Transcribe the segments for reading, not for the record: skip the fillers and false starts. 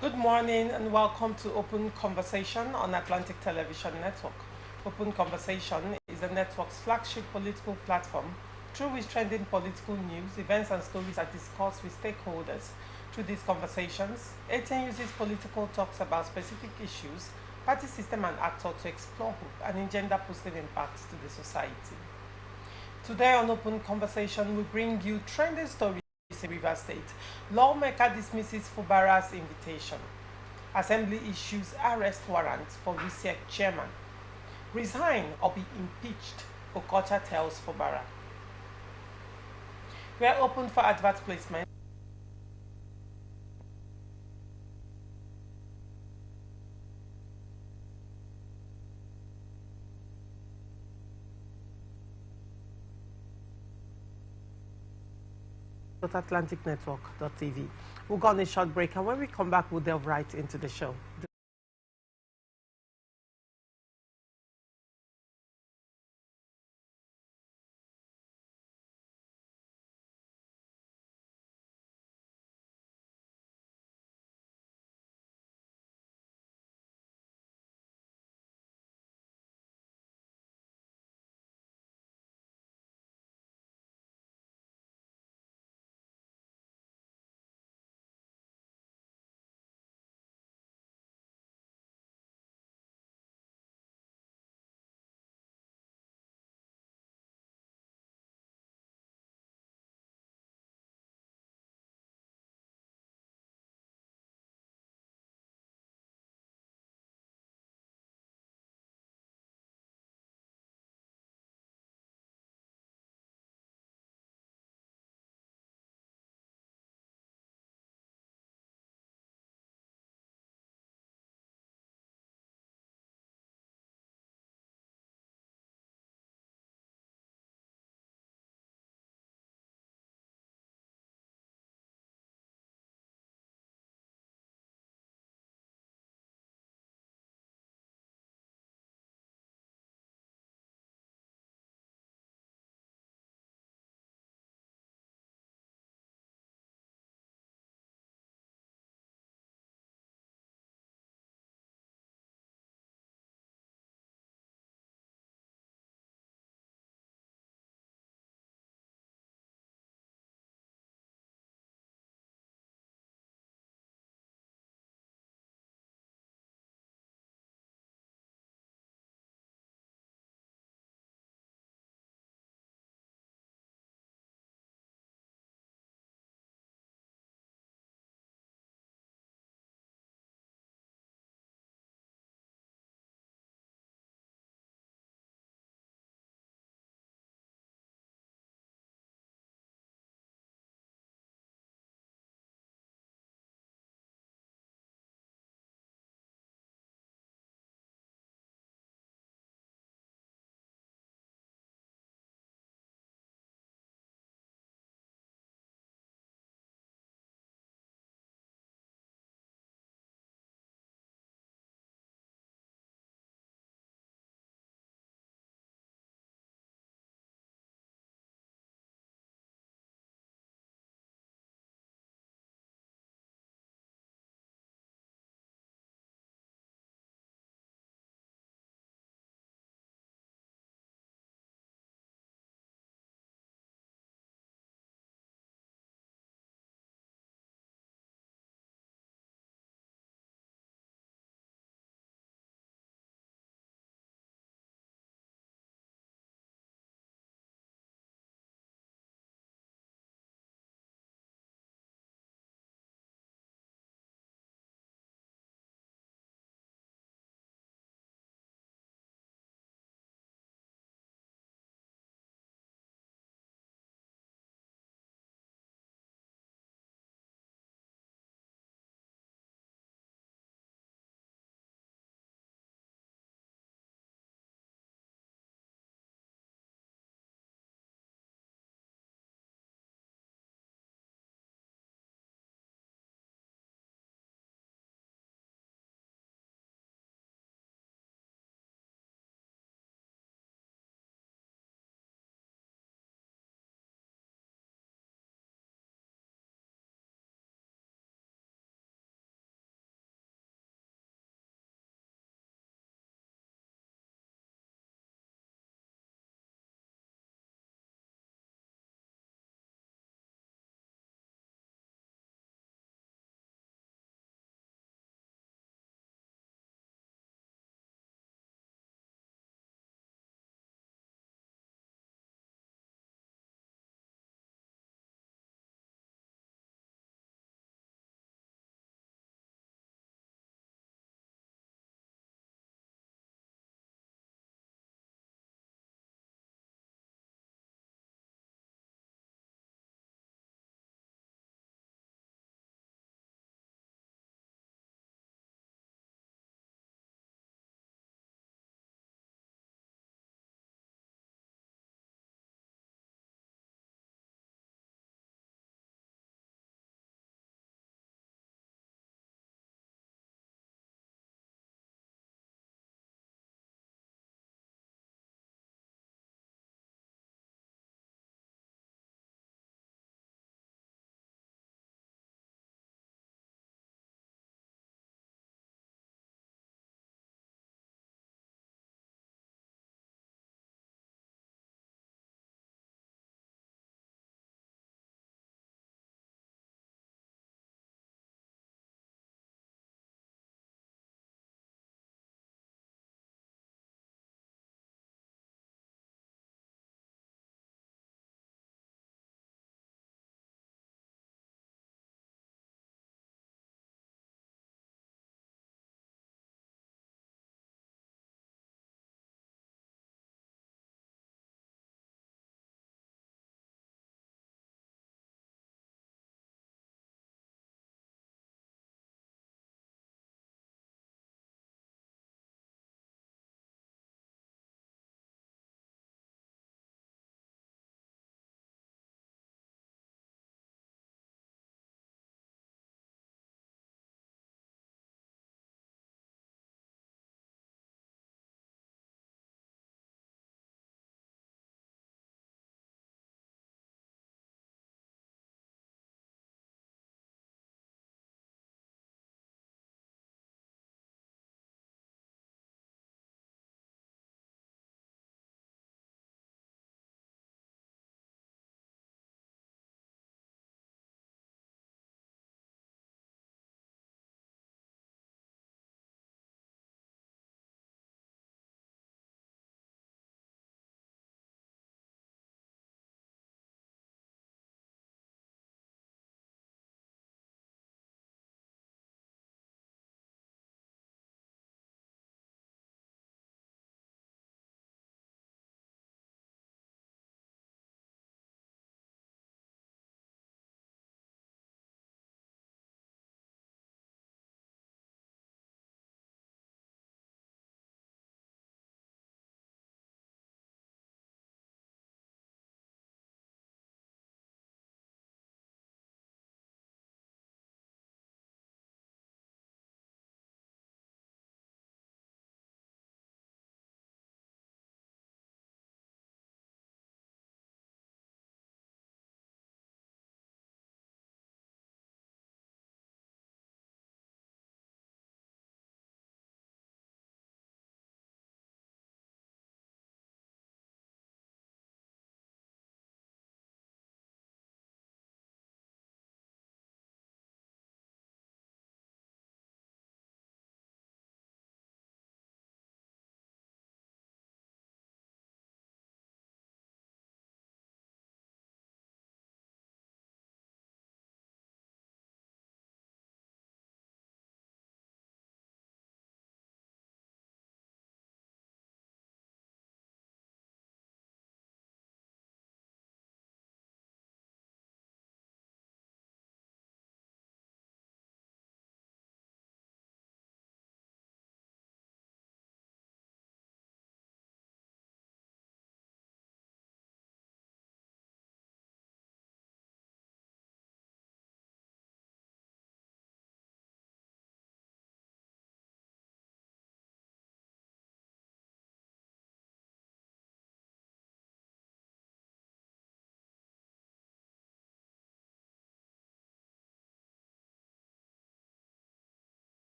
Good morning and welcome to Open Conversation on Atlantic Television Network. Open Conversation is the network's flagship political platform through which trending political news, events, and stories are discussed with stakeholders. Through these conversations, ATN uses political talks about specific issues, party system, and actor to explore hope and engender positive impacts to the society. Today on Open Conversation, we bring you trending stories in River State. Lawmaker dismisses Fubara's invitation. Assembly issues arrest warrant for RISEC chairman. Resign or be impeached, Okocha tells Fubara. We are open for advert placement. Atlanticnetwork.tv. We'll go on a short break, and when we come back, we'll delve right into the show.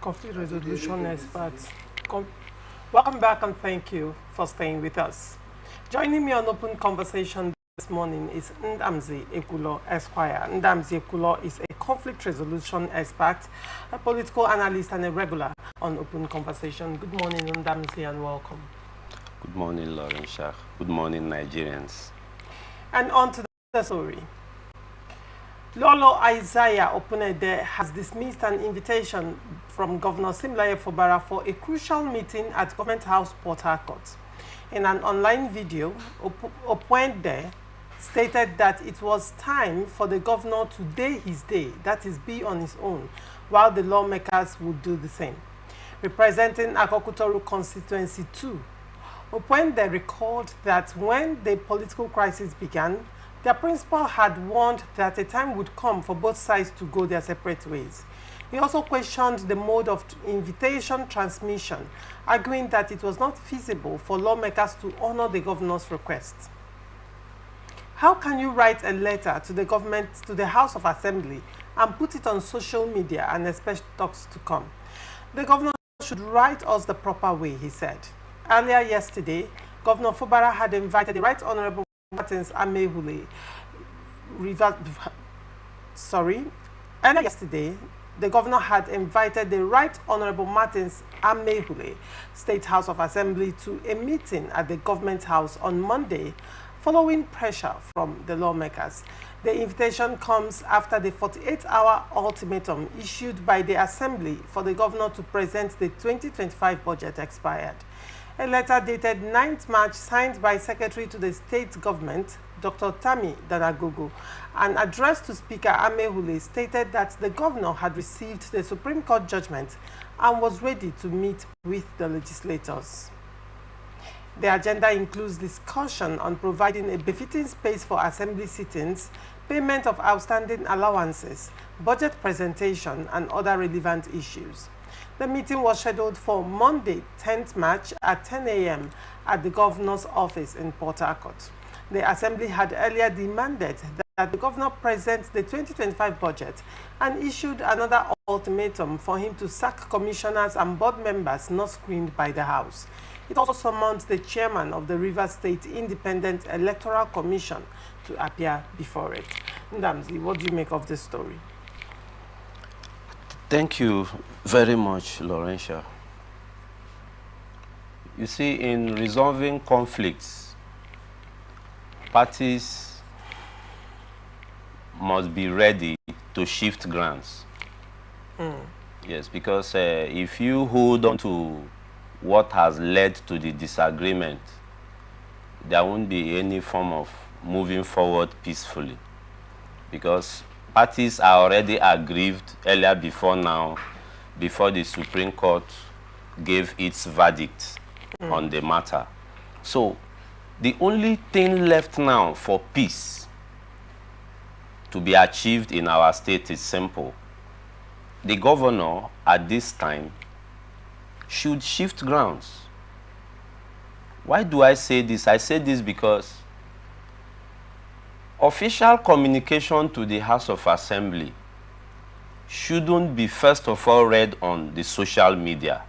conflict resolution experts. Welcome back and thank you for staying with us. Joining me on Open Conversation this morning is Ndamzi Ekulo Esquire. Ndamzi Ekulo is a conflict resolution expert, a political analyst and a regular on Open Conversation. Good morning, Ndamzi, and welcome. Good morning, Laurentia. Good morning, Nigerians. And on to the story. Lolo Isaiah Opunede has dismissed an invitation from Governor Simlaye Fubara for a crucial meeting at Government House, Port Harcourt. In an online video, Opunede stated that it was time for the governor to day his day, that is, be on his own, while the lawmakers would do the same. Representing Akokutoru Constituency 2, Opunede recalled that when the political crisis began, their principal had warned that a time would come for both sides to go their separate ways. He also questioned the mode of invitation transmission, arguing that it was not feasible for lawmakers to honor the governor's request. How can you write a letter to the government, to the House of Assembly, and put it on social media and expect talks to come? The governor should write us the proper way, he said. Earlier yesterday, Governor Fubara had invited the Right Honorable Martins Amehule. Earlier yesterday, the governor had invited the Right Honorable Martins Amehule, State House of Assembly, to a meeting at the Government House on Monday, following pressure from the lawmakers. The invitation comes after the 48-hour ultimatum issued by the Assembly for the governor to present the 2025 budget expired. A letter dated 9th March signed by Secretary to the State Government, Dr. Tami Danagogo, and addressed to Speaker Amehule stated that the governor had received the Supreme Court judgment and was ready to meet with the legislators. The agenda includes discussion on providing a befitting space for assembly sittings, payment of outstanding allowances, budget presentation, and other relevant issues. The meeting was scheduled for Monday, 10th March at 10 a.m. at the governor's office in Port Harcourt. The Assembly had earlier demanded that the governor present the 2025 budget and issued another ultimatum for him to sack commissioners and board members not screened by the House. It also summoned the chairman of the Rivers State Independent Electoral Commission to appear before it. Ndamzi, what do you make of this story? Thank you very much, Laurentia. You see, in resolving conflicts, parties must be ready to shift grounds. Yes, because if you hold on to what has led to the disagreement, there won't be any form of moving forward peacefully, because parties are already aggrieved earlier before the Supreme Court gave its verdict on the matter. So the only thing left now for peace to be achieved in our state is simple. The governor at this time should shift grounds. Why do I say this? I say this because official communication to the House of Assembly shouldn't be first of all read on the social media.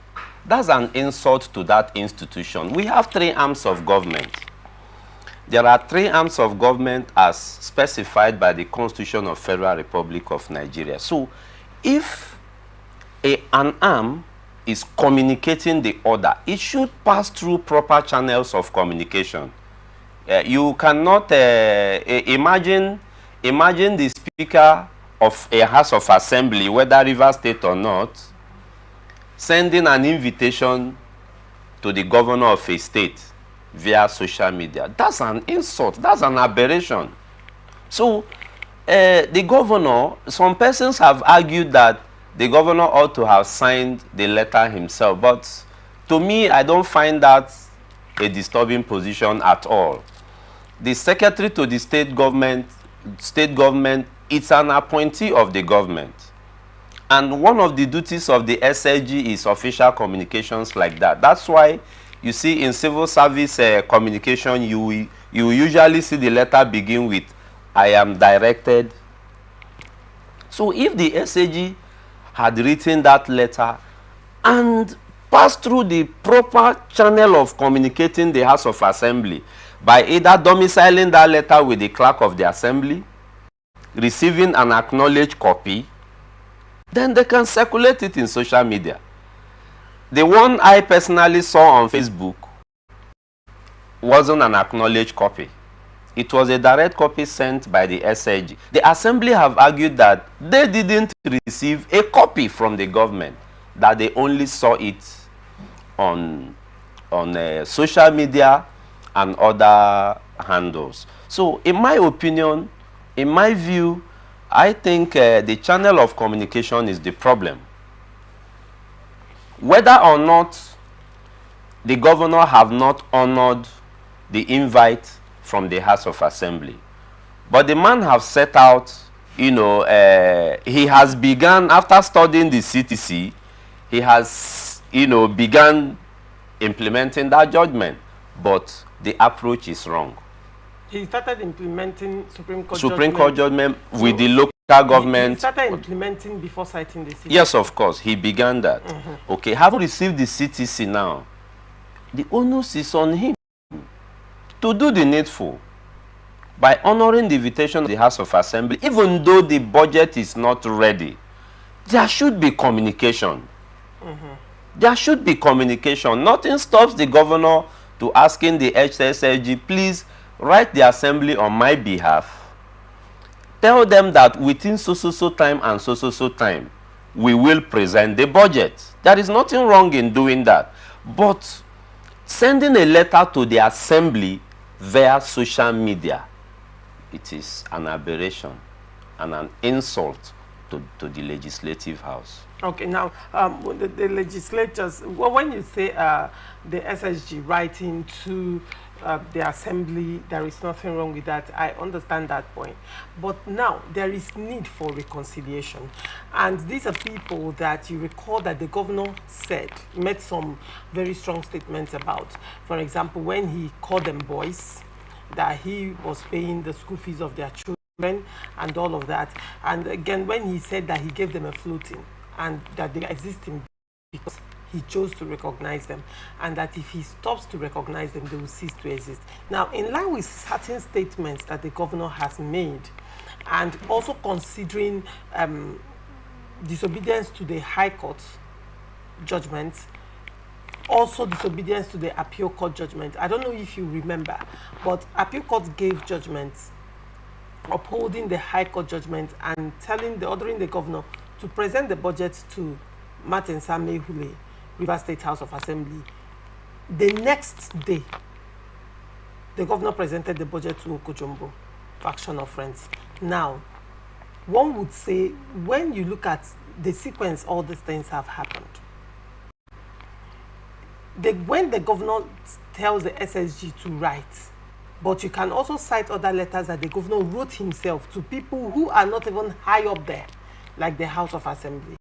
That's an insult to that institution. We have three arms of government. There are three arms of government as specified by the Constitution of Federal Republic of Nigeria. So if an arm is communicating the order, it should pass through proper channels of communication. You cannot imagine the Speaker of a House of Assembly, whether Rivers State or not, sending an invitation to the governor of a state via social media. That's an insult. That's an aberration. So the governor, some persons have argued that the governor ought to have signed the letter himself, but to me, I don't find that a disturbing position at all. The secretary to the state government, it's an appointee of the government. And one of the duties of the SLG is official communications like that. That's why you see in civil service communication, you usually see the letter begin with, "I am directed." So if the SAG had written that letter and pass through the proper channel of communicating the House of Assembly by either domiciling that letter with the clerk of the assembly, receiving an acknowledged copy, then they can circulate it in social media. The one I personally saw on Facebook wasn't an acknowledged copy. It was a direct copy sent by the SLG. The assembly have argued that they didn't receive a copy from the government, that they only saw it on social media and other handles. So in my opinion, in my view, I think the channel of communication is the problem. Whether or not the governor have not honored the invite from the House of Assembly, but the man have set out, you know, he has begun, after studying the CTC, he has, you know, begun implementing that judgment, but the approach is wrong. He started implementing Supreme Court judgment with the local government. He started implementing before citing the CTC. Yes, of course, he began that. Okay, having received the CTC now, the onus is on him to do the needful by honoring the invitation of the House of Assembly. Even though the budget is not ready, there should be communication. There should be communication. Nothing stops the governor to asking the HSLG, please write the assembly on my behalf. Tell them that within so time and so time, we will present the budget. There is nothing wrong in doing that. But sending a letter to the assembly via social media, it is an aberration and an insult to the legislative house. Okay, now the legislators, well, when you say the SSG writing to the assembly, there is nothing wrong with that. I understand that point. But now there is need for reconciliation. And these are people that you recall that the governor said, made some very strong statements about. For example, when he called them boys, that he was paying the school fees of their children and all of that. And again, when he said that he gave them a floating, and that they exist in because he chose to recognize them, and that if he stops to recognize them, they will cease to exist. Now, in line with certain statements that the governor has made, and also considering disobedience to the High Court judgment, also disobedience to the Appeal Court judgment. I don't know if you remember, but Appeal Court gave judgments upholding the High Court judgment and ordering the governor to present the budget to Martin Same Hule, River State House of Assembly. The next day, the governor presented the budget to Okojombo, faction of Friends. Now, one would say, when you look at the sequence, all these things have happened. When the governor tells the SSG to write, but you can also cite other letters that the governor wrote himself to people who are not even high up there, like the House of Assembly.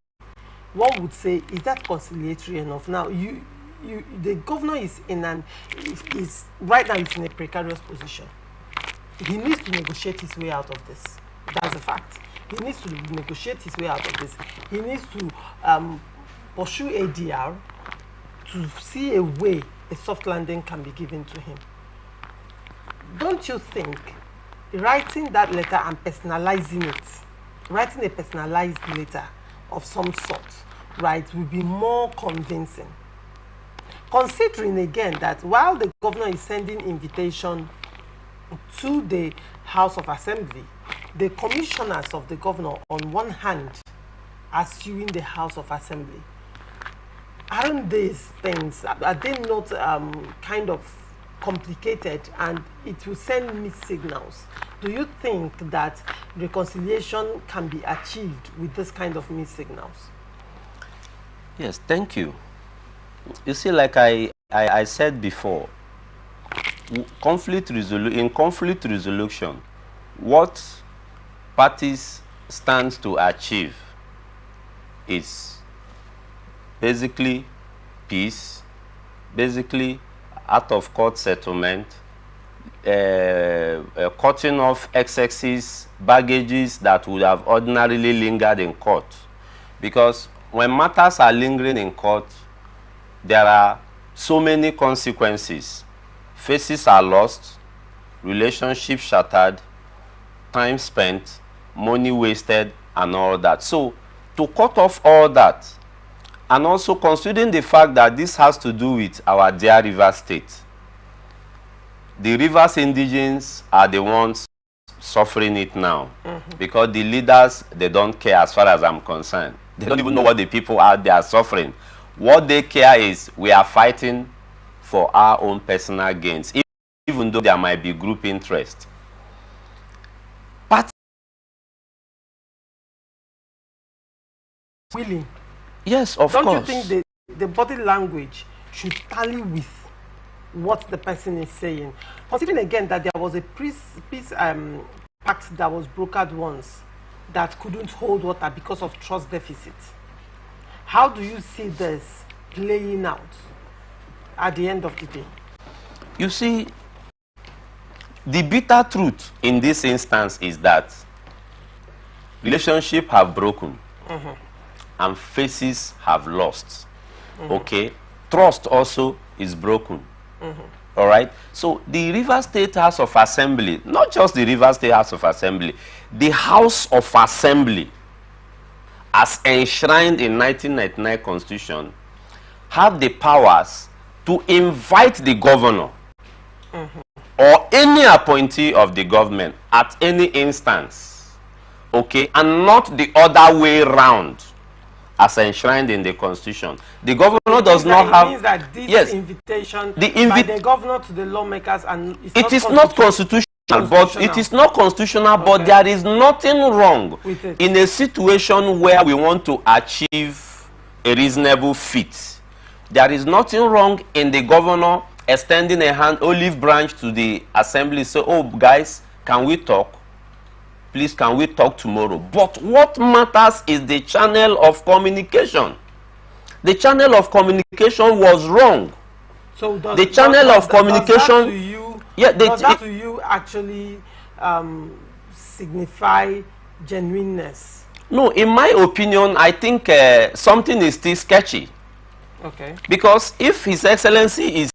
One would say, is that conciliatory enough? Now, the governor is right now is in a precarious position. He needs to negotiate his way out of this. That's a fact. He needs to negotiate his way out of this. He needs to pursue ADR to see a way a soft landing can be given to him. Don't you think writing that letter and personalizing it, writing a personalized letter of some sort, right, will be more convincing? Considering again that while the governor is sending invitation to the House of Assembly, the commissioners of the governor on one hand are suing the House of Assembly. Aren't these things, are they not kind of complicated, and it will send mixed signals? Do you think that reconciliation can be achieved with this kind of mixed signals? Yes, thank you. You see, like I said before, in conflict resolution, what parties stand to achieve is basically peace, basically out-of-court settlement, cutting off excesses, baggages that would have ordinarily lingered in court. Because when matters are lingering in court, there are so many consequences. Faces are lost, relationships shattered, time spent, money wasted, and all that. So, to cut off all that, and also considering the fact that this has to do with our dear river state, the rivers indigenes are the ones suffering it now, because the leaders, they don't care as far as I'm concerned. They don't even know what the people out there are suffering. What they care is we are fighting for our own personal gains, even though there might be group interest. But Willing. yes, of course. Don't you think the body language should tally with what the person is saying? Considering again that there was a peace pact that was brokered once that couldn't hold water because of trust deficit. How do you see this playing out at the end of the day? You see, the bitter truth in this instance is that relationships have broken and faces have lost. Okay? Trust also is broken. All right? So the River State House of Assembly, not just the River State House of Assembly, the House of Assembly, as enshrined in 1999 Constitution, have the powers to invite the governor or any appointee of the government at any instance, okay, and not the other way round as enshrined in the Constitution. The governor does not have... It means that this invitation by the governor to the lawmakers, and it is not constitutional, but it is not constitutional, but there is nothing wrong in a situation where we want to achieve a reasonable feat. There is nothing wrong in the governor extending a hand, olive branch to the assembly, say, oh guys, can we talk? Please, can we talk tomorrow? But what matters is the channel of communication. The channel of communication was wrong. So does, the channel of communication... Does that to you actually signify genuineness? No, in my opinion, I think something is still sketchy. Okay. Because if His Excellency is